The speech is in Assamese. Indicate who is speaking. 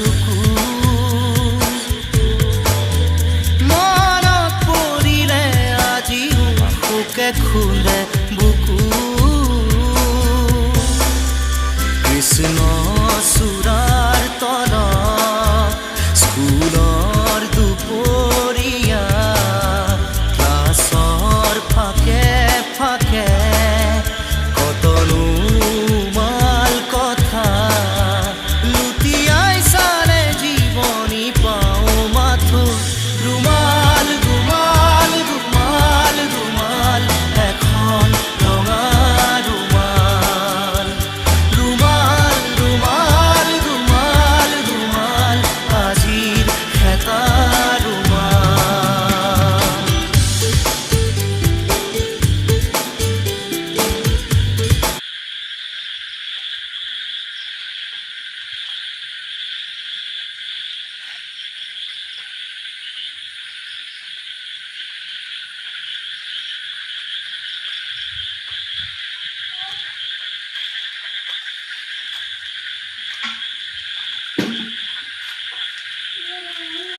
Speaker 1: চকু মনত পৰিলে আজিও শোকে খুন্দে বুকু কৃষ্ণ চূড়াৰ তলত স্কুলৰ দুপৰীয়া ক্লাছৰ ফাকে ফাকে কতনো মাল কথা লুটিয়াই চালে জীৱনী পাওঁ মাথো ৰুমাল ৰুমাল ৰুমাল ৰুমাল এখন ৰঙা ৰুমাল ৰুমাল ৰুমাল ৰুমাল ৰুমাল আজিৰ এটা ৰুমাল